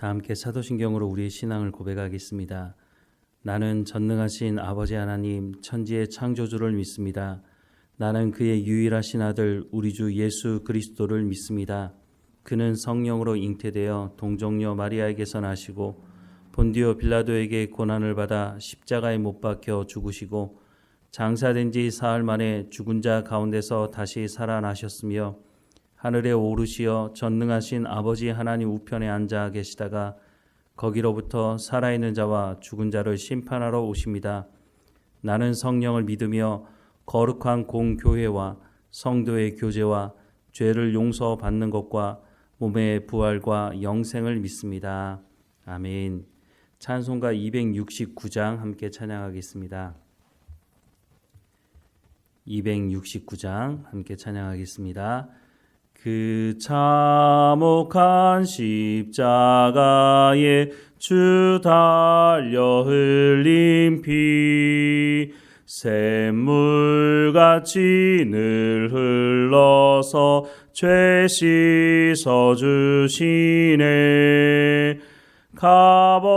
다 함께 사도신경으로 우리의 신앙을 고백하겠습니다. 나는 전능하신 아버지 하나님 천지의 창조주를 믿습니다. 나는 그의 유일하신 아들 우리 주 예수 그리스도를 믿습니다. 그는 성령으로 잉태되어 동정녀 마리아에게서 나시고 본디오 빌라도에게 고난을 받아 십자가에 못 박혀 죽으시고 장사된 지 사흘 만에 죽은 자 가운데서 다시 살아나셨으며 하늘에 오르시어 전능하신 아버지 하나님 우편에 앉아 계시다가 거기로부터 살아있는 자와 죽은 자를 심판하러 오십니다. 나는 성령을 믿으며 거룩한 공교회와 성도의 교제와 죄를 용서받는 것과 몸의 부활과 영생을 믿습니다. 아멘. 찬송가 269장 함께 찬양하겠습니다. 269장 함께 찬양하겠습니다. 그 참혹한 십자가에 주 달려 흘린 피 샘물같이 늘 흘러서 죄 씻어주시네. 값없어도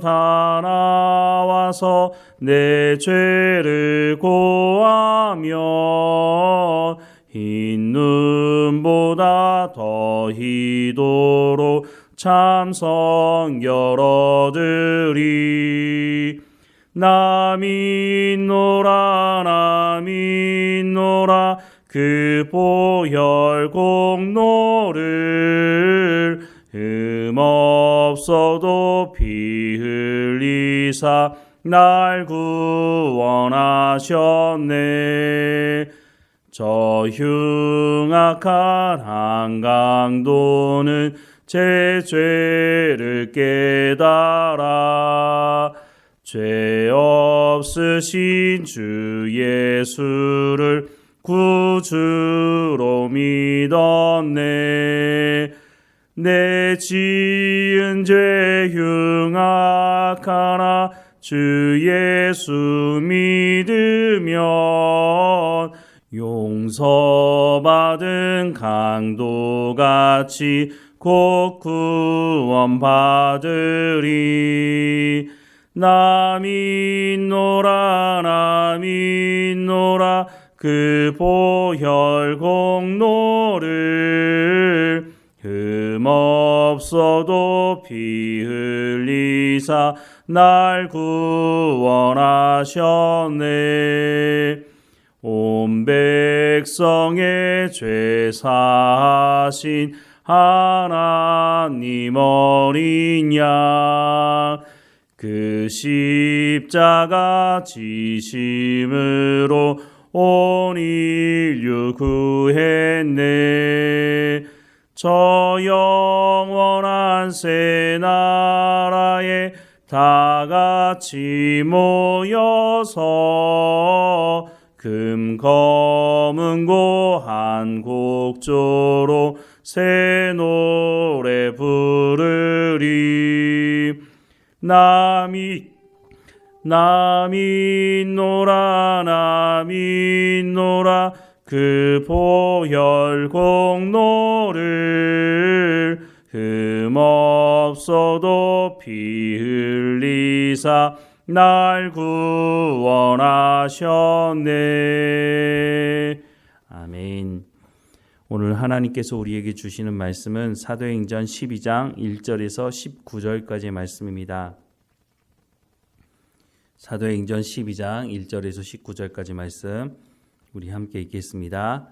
다 나와서 내 죄를 고하면 흰 눈보다 더 희도록 참성 열어드리. 나 믿노라 나 믿노라 그 보혈 공로를 흠없어도 피 흘리사 날 구원하셨네. 저 흉악한 한강도는 제 죄를 깨달아 죄 없으신 주 예수를 구주로 믿었네. 내 지은 죄 흉악하나 주 예수 믿으면 용서받은 강도같이 곧 구원받으리. 나 믿노라 나 믿노라 그 보혈 공로를 흠없어도 피 흘리사 날 구원하셨네. 온 백성의 죄 사하신 하나님 어린 양 그 십자가 지심으로 온 인류 구했네. 저 영원한 새 나라에 다 같이 모여서 금 검은고 한 곡조로 새 노래 부르리. 나 믿노라 나 믿노라 그 보혈 공로를 흠없어도 피 흘리사 날 구원하셨네. 아멘. 오늘 하나님께서 우리에게 주시는 말씀은 사도행전 12장 1절에서 19절까지의 말씀입니다. 사도행전 12장 1절에서 19절까지 말씀 우리 함께 읽겠습니다.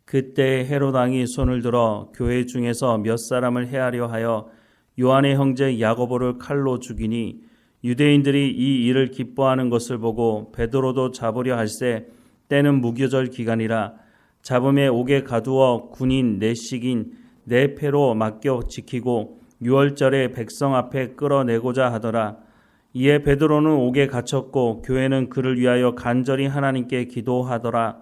그때 헤롯 왕이 손을 들어 교회 중에서 몇 사람을 해하려 하여 요한의 형제 야고보를 칼로 죽이니 유대인들이 이 일을 기뻐하는 것을 보고 베드로도 잡으려 할세 때는 무교절 기간이라 잡음에 옥에 가두어 군인 넷씩인 네 패로 맡겨 지키고 유월절에 백성 앞에 끌어내고자 하더라. 이에 베드로는 옥에 갇혔고 교회는 그를 위하여 간절히 하나님께 기도하더라.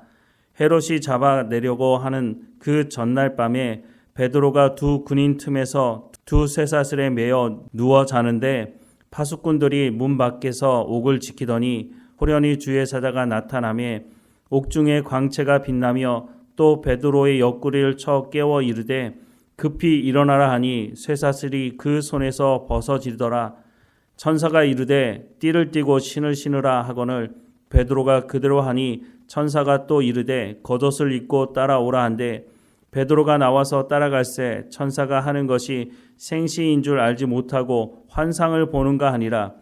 헤롯이 잡아내려고 하는 그 전날 밤에 베드로가 두 군인 틈에서 두 쇠사슬에 매어 누워 자는데 파수꾼들이 문 밖에서 옥을 지키더니 호련히 주의 사자가 나타나매 옥중에 광채가 빛나며 또 베드로의 옆구리를 쳐 깨워 이르되 급히 일어나라 하니 쇠사슬이 그 손에서 벗어지더라. 천사가 이르되 띠를 띠고 신을 신으라 하거늘 베드로가 그대로 하니 천사가 또 이르되 겉옷을 입고 따라오라 한데 베드로가 나와서 따라갈새 천사가 하는 것이 생시인 줄 알지 못하고 환상을 보는가 하니라.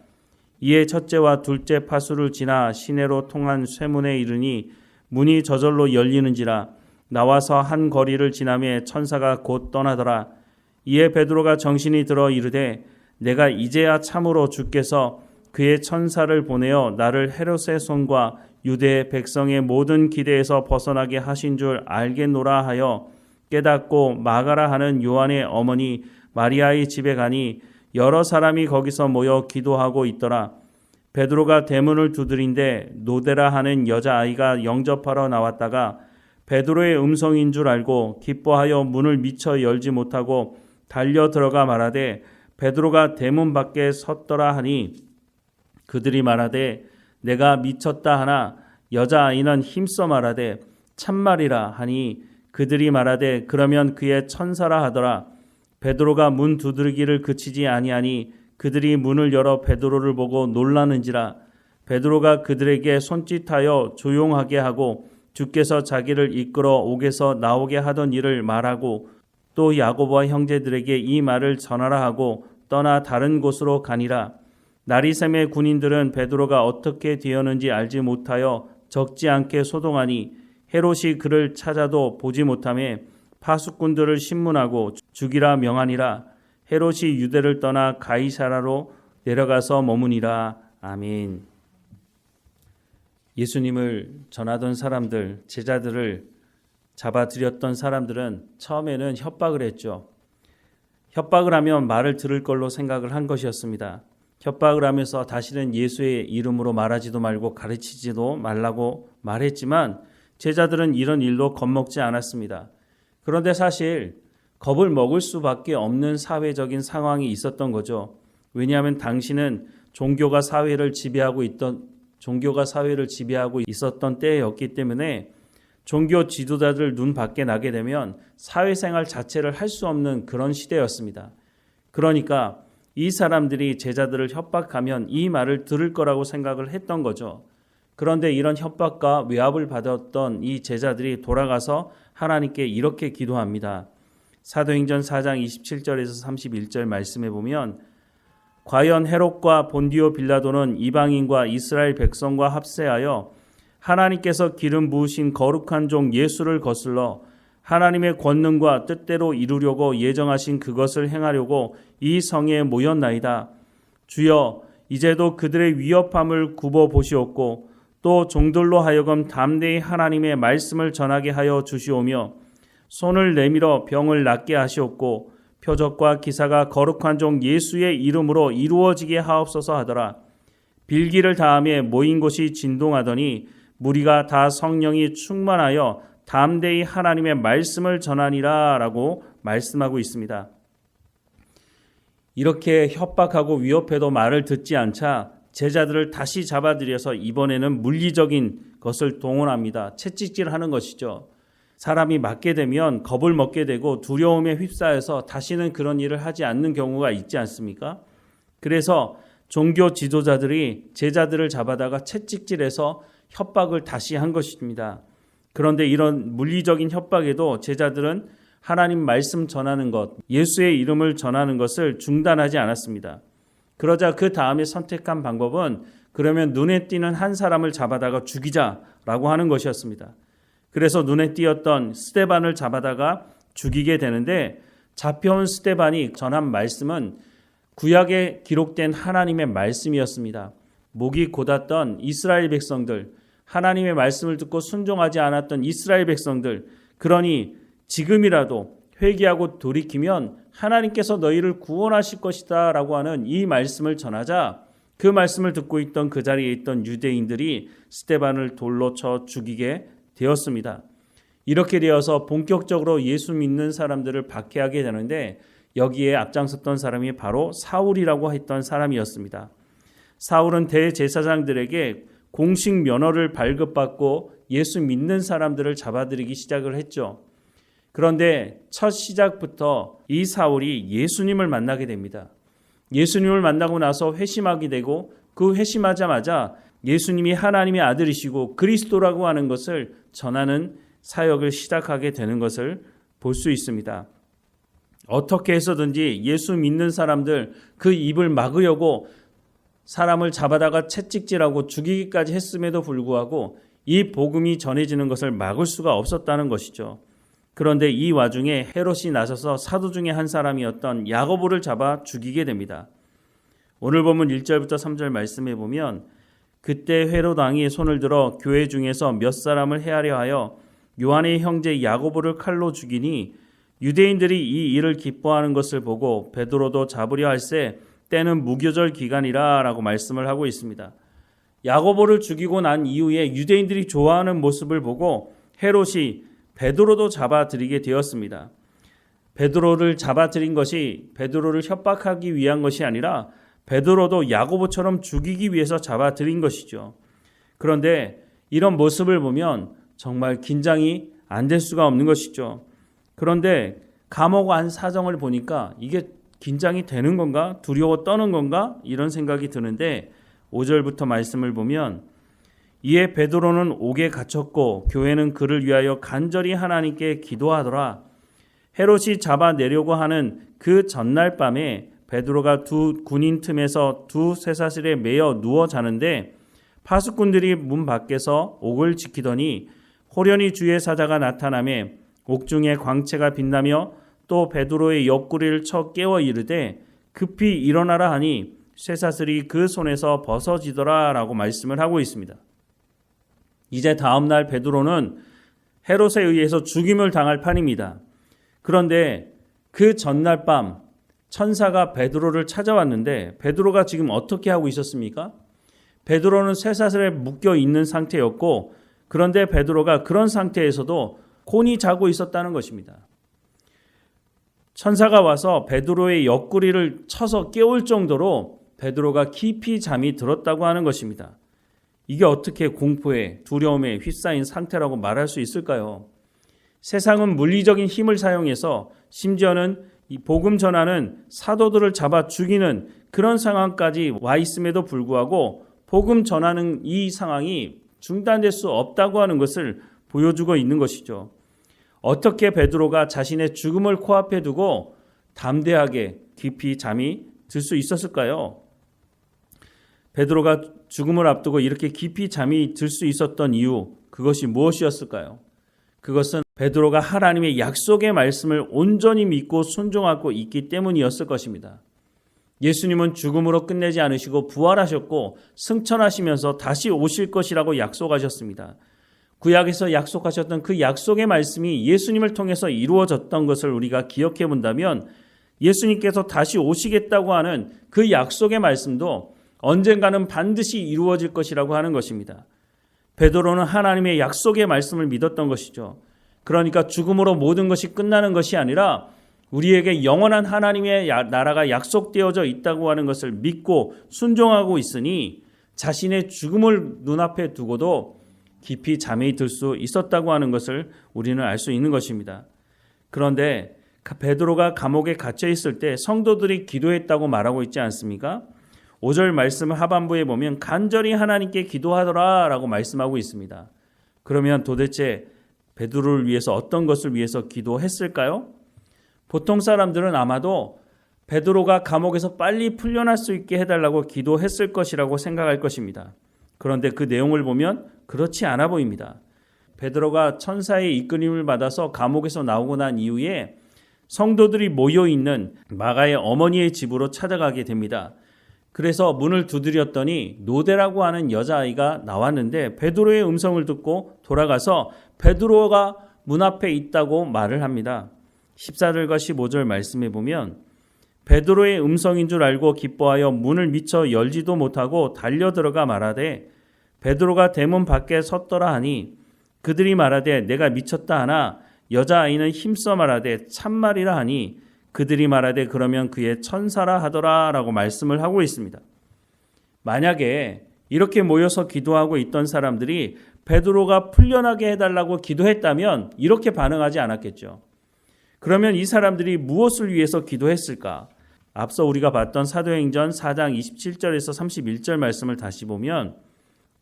이에 첫째와 둘째 파수를 지나 시내로 통한 쇠문에 이르니 문이 저절로 열리는지라. 나와서 한 거리를 지나매 천사가 곧 떠나더라. 이에 베드로가 정신이 들어 이르되 내가 이제야 참으로 주께서 그의 천사를 보내어 나를 헤롯의 손과 유대 백성의 모든 기대에서 벗어나게 하신 줄 알겠노라 하여 깨닫고 마가라 하는 요한의 어머니 마리아의 집에 가니 여러 사람이 거기서 모여 기도하고 있더라. 베드로가 대문을 두드린데 노데라 하는 여자아이가 영접하러 나왔다가 베드로의 음성인 줄 알고 기뻐하여 문을 미처 열지 못하고 달려 들어가 말하되 베드로가 대문 밖에 섰더라 하니 그들이 말하되 내가 미쳤다 하나 여자아이는 힘써 말하되 참말이라 하니 그들이 말하되 그러면 그의 천사라 하더라. 베드로가 문 두드리기를 그치지 아니하니 그들이 문을 열어 베드로를 보고 놀라는지라. 베드로가 그들에게 손짓하여 조용하게 하고 주께서 자기를 이끌어 옥에서 나오게 하던 일을 말하고 또 야고보와 형제들에게 이 말을 전하라 하고 떠나 다른 곳으로 가니라. 나리샘의 군인들은 베드로가 어떻게 되었는지 알지 못하여 적지 않게 소동하니 헤롯이 그를 찾아도 보지 못하매 파수꾼들을 신문하고 죽이라 명하니라. 헤롯이 유대를 떠나 가이사라로 내려가서 머무니라. 아멘. 예수님을 전하던 사람들, 제자들을 잡아들였던 사람들은 처음에는 협박을 했죠. 협박을 하면 말을 들을 걸로 생각을 한 것이었습니다. 협박을 하면서 다시는 예수의 이름으로 말하지도 말고 가르치지도 말라고 말했지만 제자들은 이런 일로 겁먹지 않았습니다. 그런데 사실 겁을 먹을 수밖에 없는 사회적인 상황이 있었던 거죠. 왜냐하면 당시는 종교가 사회를 지배하고 있었던 때였기 때문에 종교 지도자들 눈 밖에 나게 되면 사회생활 자체를 할 수 없는 그런 시대였습니다. 그러니까 이 사람들이 제자들을 협박하면 이 말을 들을 거라고 생각을 했던 거죠. 그런데 이런 협박과 외압을 받았던 이 제자들이 돌아가서 하나님께 이렇게 기도합니다. 사도행전 4장 27절에서 31절 말씀해 보면 과연 헤롯과 본디오 빌라도는 이방인과 이스라엘 백성과 합세하여 하나님께서 기름 부으신 거룩한 종 예수를 거슬러 하나님의 권능과 뜻대로 이루려고 예정하신 그것을 행하려고 이 성에 모였나이다. 주여 이제도 그들의 위협함을 굽어 보시옵고 또 종들로 하여금 담대히 하나님의 말씀을 전하게 하여 주시오며 손을 내밀어 병을 낫게 하시옵고 표적과 기사가 거룩한 종 예수의 이름으로 이루어지게 하옵소서 하더라. 빌기를 다하며 모인 곳이 진동하더니 무리가 다 성령이 충만하여 담대히 하나님의 말씀을 전하니라 라고 말씀하고 있습니다. 이렇게 협박하고 위협해도 말을 듣지 않자 제자들을 다시 잡아들여서 이번에는 물리적인 것을 동원합니다. 채찍질하는 것이죠. 사람이 맞게 되면 겁을 먹게 되고 두려움에 휩싸여서 다시는 그런 일을 하지 않는 경우가 있지 않습니까? 그래서 종교 지도자들이 제자들을 잡아다가 채찍질해서 협박을 다시 한 것입니다. 그런데 이런 물리적인 협박에도 제자들은 하나님 말씀 전하는 것, 예수의 이름을 전하는 것을 중단하지 않았습니다. 그러자 그 다음에 선택한 방법은 그러면 눈에 띄는 한 사람을 잡아다가 죽이자라고 하는 것이었습니다. 그래서 눈에 띄었던 스데반을 잡아다가 죽이게 되는데 잡혀온 스데반이 전한 말씀은 구약에 기록된 하나님의 말씀이었습니다. 목이 곧았던 이스라엘 백성들, 하나님의 말씀을 듣고 순종하지 않았던 이스라엘 백성들, 그러니 지금이라도 회개하고 돌이키면 하나님께서 너희를 구원하실 것이다 라고 하는 이 말씀을 전하자 그 말씀을 듣고 있던 그 자리에 있던 유대인들이 스데반을 돌로 쳐 죽이게 되었습니다. 이렇게 되어서 본격적으로 예수 믿는 사람들을 박해하게 되는데 여기에 앞장섰던 사람이 바로 사울이라고 했던 사람이었습니다. 사울은 대제사장들에게 공식 면허를 발급받고 예수 믿는 사람들을 잡아들이기 시작을 했죠. 그런데 첫 시작부터 이 사울이 예수님을 만나게 됩니다. 예수님을 만나고 나서 회심하게 되고 그 회심하자마자 예수님이 하나님의 아들이시고 그리스도라고 하는 것을 전하는 사역을 시작하게 되는 것을 볼 수 있습니다. 어떻게 해서든지 예수 믿는 사람들 그 입을 막으려고 사람을 잡아다가 채찍질하고 죽이기까지 했음에도 불구하고 이 복음이 전해지는 것을 막을 수가 없었다는 것이죠. 그런데 이 와중에 헤롯이 나서서 사도 중에 한 사람이었던 야고보를 잡아 죽이게 됩니다. 오늘 본문 1절부터 3절 말씀해 보면 그때 헤롯 왕이 손을 들어 교회 중에서 몇 사람을 해하려 하여 요한의 형제 야고보를 칼로 죽이니 유대인들이 이 일을 기뻐하는 것을 보고 베드로도 잡으려 할새 때는 무교절 기간이라 라고 말씀을 하고 있습니다. 야고보를 죽이고 난 이후에 유대인들이 좋아하는 모습을 보고 헤롯이 베드로도 잡아들이게 되었습니다. 베드로를 잡아들인 것이 베드로를 협박하기 위한 것이 아니라 베드로도 야고보처럼 죽이기 위해서 잡아들인 것이죠. 그런데 이런 모습을 보면 정말 긴장이 안 될 수가 없는 것이죠. 그런데 감옥 안 사정을 보니까 이게 긴장이 되는 건가? 두려워 떠는 건가? 이런 생각이 드는데 5절부터 말씀을 보면 이에 베드로는 옥에 갇혔고 교회는 그를 위하여 간절히 하나님께 기도하더라. 헤롯이 잡아내려고 하는 그 전날 밤에 베드로가 두 군인 틈에서 두 쇠사슬에 매여 누워 자는데 파수꾼들이 문 밖에서 옥을 지키더니 호련히 주의 사자가 나타나매 옥중에 광채가 빛나며 또 베드로의 옆구리를 쳐 깨워 이르되 급히 일어나라 하니 쇠사슬이 그 손에서 벗어지더라 라고 말씀을 하고 있습니다. 이제 다음날 베드로는 헤롯에 의해서 죽임을 당할 판입니다. 그런데 그 전날 밤 천사가 베드로를 찾아왔는데 베드로가 지금 어떻게 하고 있었습니까? 베드로는 쇠사슬에 묶여 있는 상태였고 그런데 베드로가 그런 상태에서도 곤히 자고 있었다는 것입니다. 천사가 와서 베드로의 옆구리를 쳐서 깨울 정도로 베드로가 깊이 잠이 들었다고 하는 것입니다. 이게 어떻게 공포에 두려움에 휩싸인 상태라고 말할 수 있을까요? 세상은 물리적인 힘을 사용해서 심지어는 이 복음 전하는 사도들을 잡아 죽이는 그런 상황까지 와 있음에도 불구하고 복음 전하는 이 상황이 중단될 수 없다고 하는 것을 보여주고 있는 것이죠. 어떻게 베드로가 자신의 죽음을 코앞에 두고 담대하게 깊이 잠이 들 수 있었을까요? 베드로가 죽음을 앞두고 이렇게 깊이 잠이 들 수 있었던 이유, 그것이 무엇이었을까요? 그것은 베드로가 하나님의 약속의 말씀을 온전히 믿고 순종하고 있기 때문이었을 것입니다. 예수님은 죽음으로 끝내지 않으시고 부활하셨고 승천하시면서 다시 오실 것이라고 약속하셨습니다. 구약에서 약속하셨던 그 약속의 말씀이 예수님을 통해서 이루어졌던 것을 우리가 기억해 본다면 예수님께서 다시 오시겠다고 하는 그 약속의 말씀도 언젠가는 반드시 이루어질 것이라고 하는 것입니다. 베드로는 하나님의 약속의 말씀을 믿었던 것이죠. 그러니까 죽음으로 모든 것이 끝나는 것이 아니라 우리에게 영원한 하나님의 나라가 약속되어져 있다고 하는 것을 믿고 순종하고 있으니 자신의 죽음을 눈앞에 두고도 깊이 잠이 들 수 있었다고 하는 것을 우리는 알 수 있는 것입니다. 그런데 베드로가 감옥에 갇혀 있을 때 성도들이 기도했다고 말하고 있지 않습니까? 5절 말씀 하반부에 보면 간절히 하나님께 기도하더라 라고 말씀하고 있습니다. 그러면 도대체 베드로를 위해서 어떤 것을 위해서 기도했을까요? 보통 사람들은 아마도 베드로가 감옥에서 빨리 풀려날 수 있게 해달라고 기도했을 것이라고 생각할 것입니다. 그런데 그 내용을 보면 그렇지 않아 보입니다. 베드로가 천사의 이끌림을 받아서 감옥에서 나오고 난 이후에 성도들이 모여있는 마가의 어머니의 집으로 찾아가게 됩니다. 그래서 문을 두드렸더니 노대라고 하는 여자아이가 나왔는데 베드로의 음성을 듣고 돌아가서 베드로가 문 앞에 있다고 말을 합니다. 14절과 15절 말씀해 보면 베드로의 음성인 줄 알고 기뻐하여 문을 미처 열지도 못하고 달려들어가 말하되 베드로가 대문 밖에 섰더라 하니 그들이 말하되 내가 미쳤다 하나 여자아이는 힘써 말하되 참말이라 하니 그들이 말하되 그러면 그의 천사라 하더라 라고 말씀을 하고 있습니다. 만약에 이렇게 모여서 기도하고 있던 사람들이 베드로가 풀려나게 해달라고 기도했다면 이렇게 반응하지 않았겠죠. 그러면 이 사람들이 무엇을 위해서 기도했을까? 앞서 우리가 봤던 사도행전 4장 27절에서 31절 말씀을 다시 보면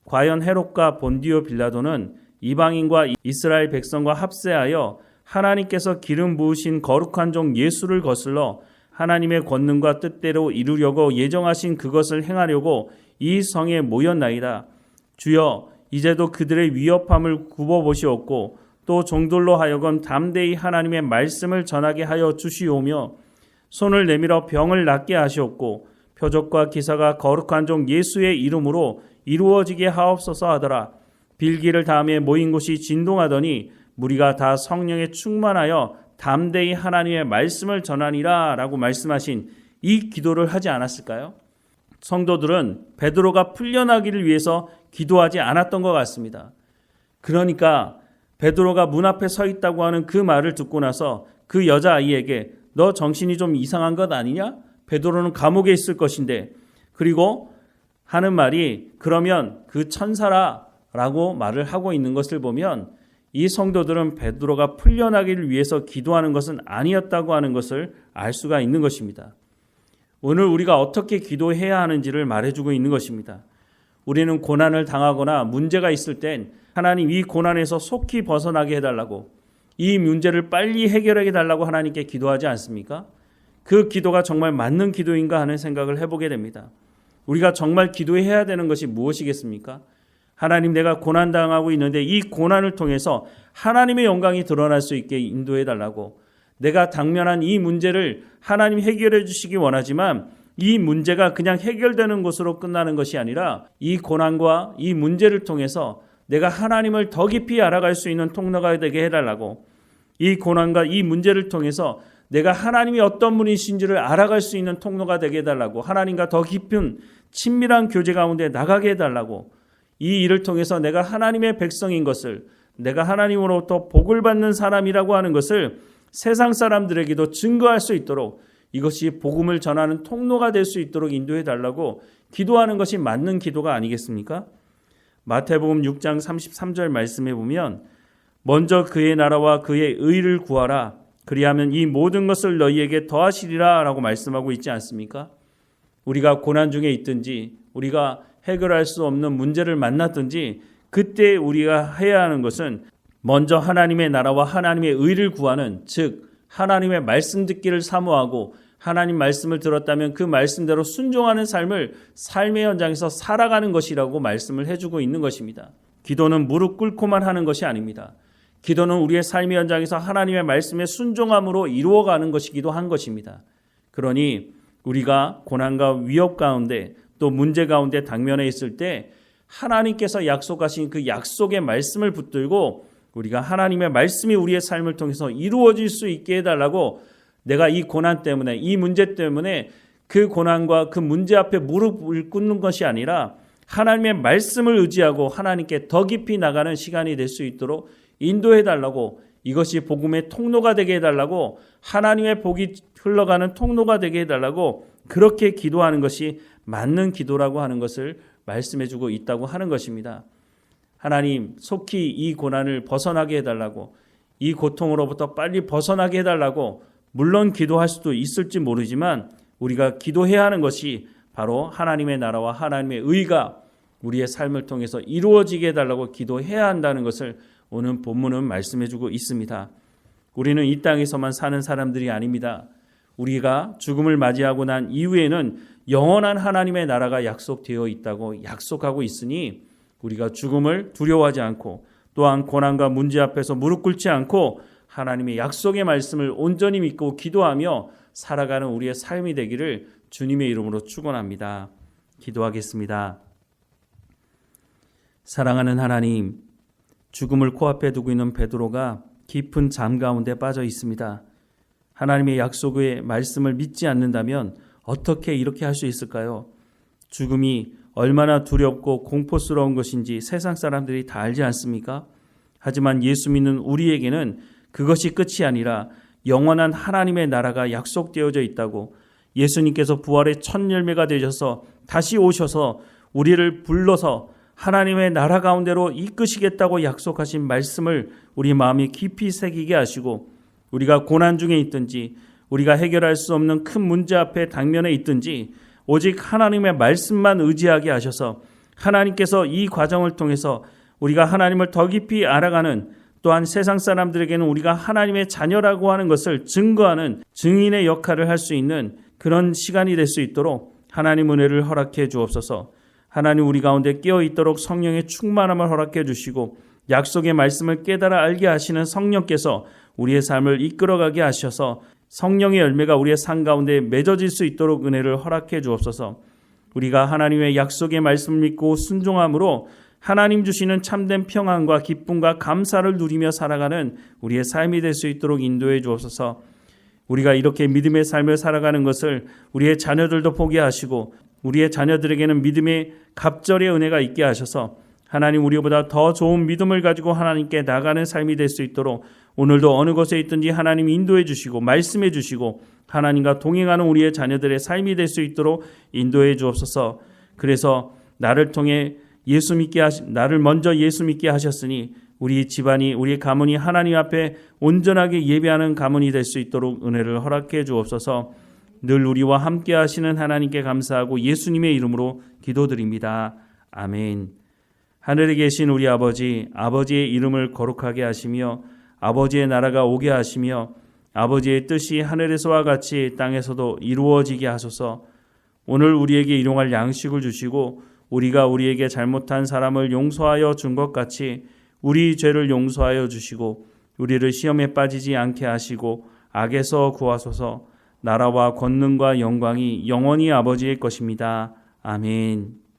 과연 헤롯과 본디오 빌라도는 이방인과 이스라엘 백성과 합세하여 하나님께서 기름 부으신 거룩한 종 예수를 거슬러 하나님의 권능과 뜻대로 이루려고 예정하신 그것을 행하려고 이 성에 모였나이다. 주여 이제도 그들의 위협함을 굽어보시옵고 또 종들로 하여금 담대히 하나님의 말씀을 전하게 하여 주시오며 손을 내밀어 병을 낫게 하시옵고 표적과 기사가 거룩한 종 예수의 이름으로 이루어지게 하옵소서 하더라. 빌기를 다음에 모인 곳이 진동하더니 무리가 다 성령에 충만하여 담대히 하나님의 말씀을 전하니라 라고 말씀하신 이 기도를 하지 않았을까요? 성도들은 베드로가 풀려나기를 위해서 기도하지 않았던 것 같습니다. 그러니까 베드로가 문 앞에 서 있다고 하는 그 말을 듣고 나서 그 여자아이에게 너 정신이 좀 이상한 것 아니냐? 베드로는 감옥에 있을 것인데, 그리고 하는 말이 그러면 그 천사라 라고 말을 하고 있는 것을 보면 이 성도들은 베드로가 풀려나기를 위해서 기도하는 것은 아니었다고 하는 것을 알 수가 있는 것입니다. 오늘 우리가 어떻게 기도해야 하는지를 말해주고 있는 것입니다. 우리는 고난을 당하거나 문제가 있을 땐 하나님 이 고난에서 속히 벗어나게 해달라고, 이 문제를 빨리 해결하게 해달라고 하나님께 기도하지 않습니까? 그 기도가 정말 맞는 기도인가 하는 생각을 해보게 됩니다. 우리가 정말 기도해야 되는 것이 무엇이겠습니까? 하나님, 내가 고난당하고 있는데 이 고난을 통해서 하나님의 영광이 드러날 수 있게 인도해 달라고, 내가 당면한 이 문제를 하나님 해결해 주시기 원하지만 이 문제가 그냥 해결되는 것으로 끝나는 것이 아니라 이 고난과 이 문제를 통해서 내가 하나님을 더 깊이 알아갈 수 있는 통로가 되게 해달라고, 이 고난과 이 문제를 통해서 내가 하나님이 어떤 분이신지를 알아갈 수 있는 통로가 되게 해달라고, 하나님과 더 깊은 친밀한 교제 가운데 나가게 해달라고, 이 일을 통해서 내가 하나님의 백성인 것을, 내가 하나님으로부터 복을 받는 사람이라고 하는 것을 세상 사람들에게도 증거할 수 있도록, 이것이 복음을 전하는 통로가 될 수 있도록 인도해 달라고 기도하는 것이 맞는 기도가 아니겠습니까? 마태복음 6장 33절 말씀에 보면 먼저 그의 나라와 그의 의를 구하라, 그리하면 이 모든 것을 너희에게 더하시리라 라고 말씀하고 있지 않습니까? 우리가 고난 중에 있든지 우리가 해결할 수 없는 문제를 만났든지 그때 우리가 해야 하는 것은 먼저 하나님의 나라와 하나님의 의를 구하는, 즉 하나님의 말씀 듣기를 사모하고 하나님 말씀을 들었다면 그 말씀대로 순종하는 삶을 삶의 현장에서 살아가는 것이라고 말씀을 해주고 있는 것입니다. 기도는 무릎 꿇고만 하는 것이 아닙니다. 기도는 우리의 삶의 현장에서 하나님의 말씀에 순종함으로 이루어가는 것이기도 한 것입니다. 그러니 우리가 고난과 위협 가운데 또 문제 가운데 당면해 있을 때 하나님께서 약속하신 그 약속의 말씀을 붙들고 우리가 하나님의 말씀이 우리의 삶을 통해서 이루어질 수 있게 해달라고, 내가 이 고난 때문에, 이 문제 때문에 그 고난과 그 문제 앞에 무릎을 꿇는 것이 아니라 하나님의 말씀을 의지하고 하나님께 더 깊이 나가는 시간이 될 수 있도록 인도해달라고, 이것이 복음의 통로가 되게 해달라고, 하나님의 복이 흘러가는 통로가 되게 해달라고, 그렇게 기도하는 것이 맞는 기도라고 하는 것을 말씀해주고 있다고 하는 것입니다. 하나님, 속히 이 고난을 벗어나게 해달라고, 이 고통으로부터 빨리 벗어나게 해달라고, 물론 기도할 수도 있을지 모르지만 우리가 기도해야 하는 것이 바로 하나님의 나라와 하나님의 의가 우리의 삶을 통해서 이루어지게 해달라고 기도해야 한다는 것을 오늘 본문은 말씀해주고 있습니다. 우리는 이 땅에서만 사는 사람들이 아닙니다. 우리가 죽음을 맞이하고 난 이후에는 영원한 하나님의 나라가 약속되어 있다고 약속하고 있으니 우리가 죽음을 두려워하지 않고 또한 고난과 문제 앞에서 무릎 꿇지 않고 하나님의 약속의 말씀을 온전히 믿고 기도하며 살아가는 우리의 삶이 되기를 주님의 이름으로 축원합니다. 기도하겠습니다. 사랑하는 하나님, 죽음을 코앞에 두고 있는 베드로가 깊은 잠 가운데 빠져 있습니다. 하나님의 약속의 말씀을 믿지 않는다면 어떻게 이렇게 할 수 있을까요? 죽음이 얼마나 두렵고 공포스러운 것인지 세상 사람들이 다 알지 않습니까? 하지만 예수 믿는 우리에게는 그것이 끝이 아니라 영원한 하나님의 나라가 약속되어져 있다고, 예수님께서 부활의 첫 열매가 되셔서 다시 오셔서 우리를 불러서 하나님의 나라 가운데로 이끄시겠다고 약속하신 말씀을 우리 마음에 깊이 새기게 하시고, 우리가 고난 중에 있든지 우리가 해결할 수 없는 큰 문제 앞에 당면에 있든지 오직 하나님의 말씀만 의지하게 하셔서 하나님께서 이 과정을 통해서 우리가 하나님을 더 깊이 알아가는, 또한 세상 사람들에게는 우리가 하나님의 자녀라고 하는 것을 증거하는 증인의 역할을 할 수 있는 그런 시간이 될 수 있도록 하나님 은혜를 허락해 주옵소서. 하나님, 우리 가운데 깨어 있도록 성령의 충만함을 허락해 주시고 약속의 말씀을 깨달아 알게 하시는 성령께서 우리의 삶을 이끌어가게 하셔서 성령의 열매가 우리의 삶 가운데 맺어질 수 있도록 은혜를 허락해 주옵소서. 우리가 하나님의 약속의 말씀을 믿고 순종함으로 하나님 주시는 참된 평안과 기쁨과 감사를 누리며 살아가는 우리의 삶이 될 수 있도록 인도해 주옵소서. 우리가 이렇게 믿음의 삶을 살아가는 것을 우리의 자녀들도 보게 하시고 우리의 자녀들에게는 믿음의 갑절의 은혜가 있게 하셔서 하나님, 우리보다 더 좋은 믿음을 가지고 하나님께 나가는 삶이 될 수 있도록 오늘도 어느 곳에 있든지 하나님 인도해 주시고 말씀해 주시고 하나님과 동행하는 우리의 자녀들의 삶이 될 수 있도록 인도해 주옵소서. 그래서 나를 통해 나를 먼저 예수 믿게 하셨으니 우리 집안이, 우리 가문이 하나님 앞에 온전하게 예배하는 가문이 될 수 있도록 은혜를 허락해 주옵소서. 늘 우리와 함께 하시는 하나님께 감사하고 예수님의 이름으로 기도드립니다. 아멘. 하늘에 계신 우리 아버지, 아버지의 이름을 거룩하게 하시며 아버지의 나라가 오게 하시며 아버지의 뜻이 하늘에서와 같이 땅에서도 이루어지게 하소서. 오늘 우리에게 일용할 양식을 주시고 우리가 우리에게 잘못한 사람을 용서하여 준 것 같이 우리 죄를 용서하여 주시고 우리를 시험에 빠지지 않게 하시고 악에서 구하소서. 나라와 권능과 영광이 영원히 아버지의 것입니다. 아멘.